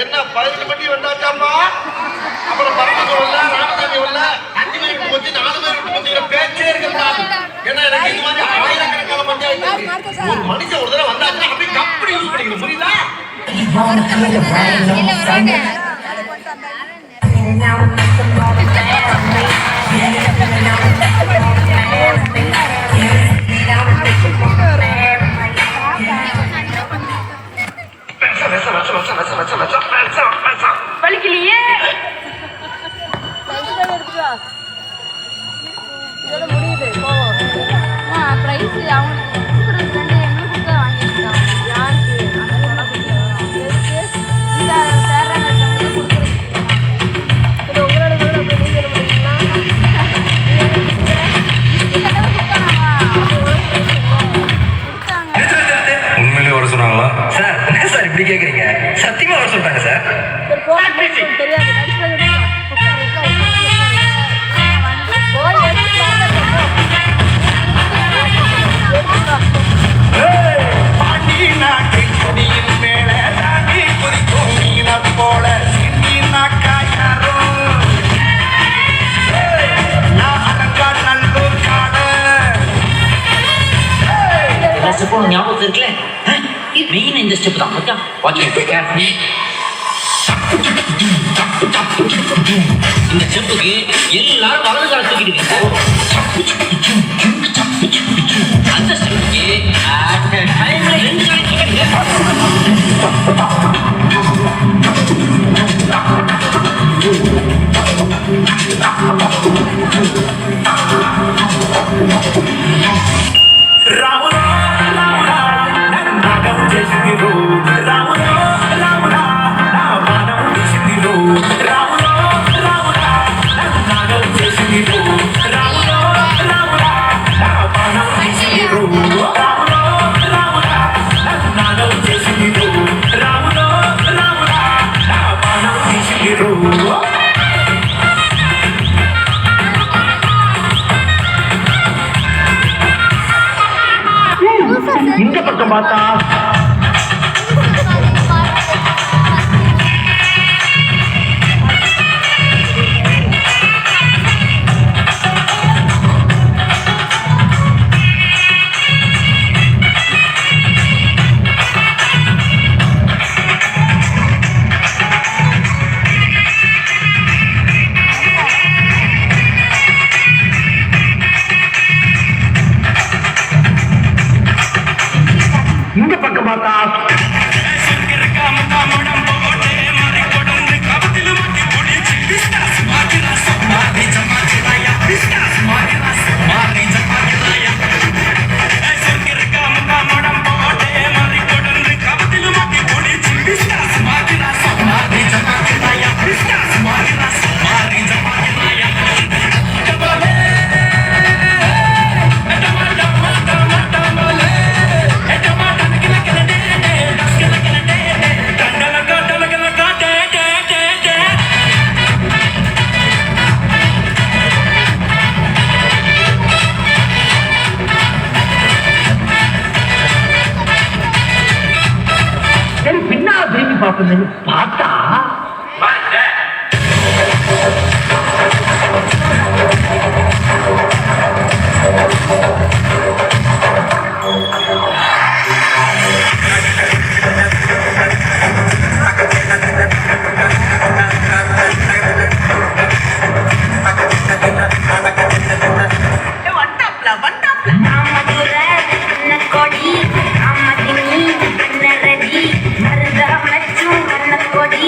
என்ன 18 மணி வந்தாச்சாம்பா? அப்புறம் பரமத்து வரல, ராமசாமி வரல, 5 பேருக்கு போச்சு, 4 பேருக்கு போச்சுங்கிற பேச்சே இருக்கக்கூடாது. ஏன்னா எனக்கு இது மாதிரி ஆயிரக்கணக்கான பஞ்சாயத்து ஒரு மனுஷன் ஒரு தடவை வந்தாச்சுன்னா அப்படி கப்படி யூஸ் பண்ணிக்கணும், புரியுதா? வலிக்கலையே முடியுது பிரைஸ் அவங்களுக்கு எங்களுக்கு வாங்கிருக்காங்க யாருக்கு உண்மையிலே வர சொன்னாங்களா சார்? என்ன சார் இப்படி கேக்குறீங்க? சத்தியமா வர சொல்லிட்டாங்க சார். தெரியாது ஞாபகம் இருக்குல்ல, மெயின் இந்த ஸ்டெப் தான். இந்த ஸ்டெப்புக்கு எல்லாரும் வலது கால தூக்கிடுங்க. அந்த ஸ்டெப்புக்கு 2 கால தூக்கிடுங்க. இந்த பக்கம் பார்த்தா இந்த பக்கம் பார்த்தா பார்ப்பேன் பார்த்தா கொடி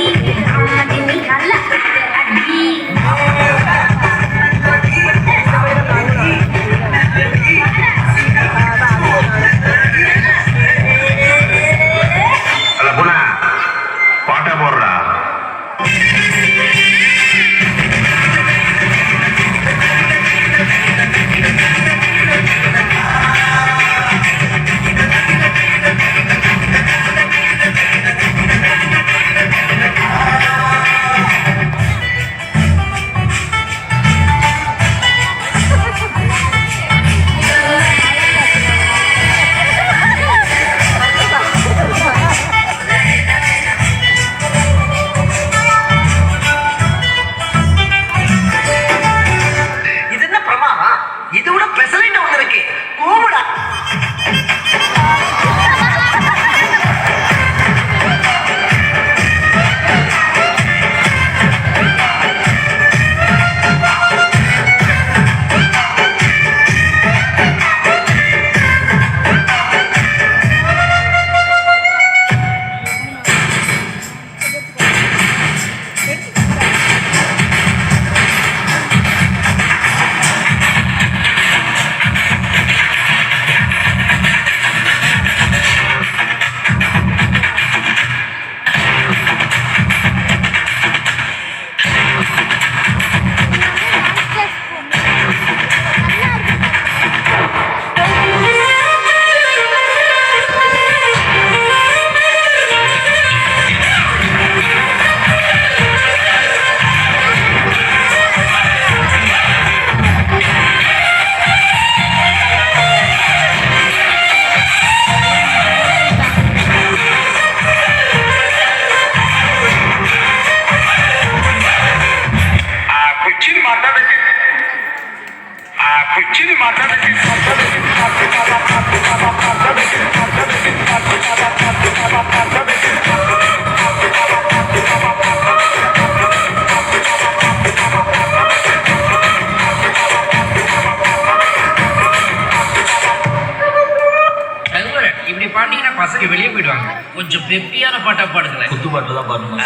கிளாஸுக்கு வெளியே போயிடுவாங்க. கொஞ்சம் பெப்பியான பாட்டா பாடுங்களேன். குத்து பாட்டு தான் பாடணும்.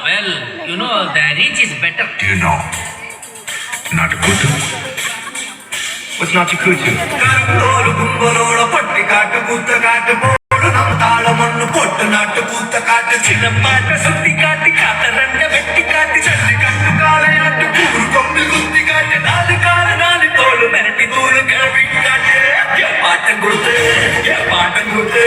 Well you know the reach is better. You know, நாட்டுக்கூத்து. What's நாட்டுக்கூத்து? கரும்போடு கும்பலோட பட்டி காட்டு கூத்த காட்டு போடு நம்ம தாளம் ஒண்ணு போட்டு நாட்டு கூத்த காட்டு சின்ன பாட்டை சுத்தி காட்டி காத்த ரெண்ட வெட்டி காட்டி சட்டி கட்டு காலையாட்டு கூறு கொம்பு குத்தி காட்டு நாலு கால நாலு தோடு மிரட்டி தூளு கிளப்பி காட்டு பாட்டம் கொடுத்து பாட்டம் கொடுத்து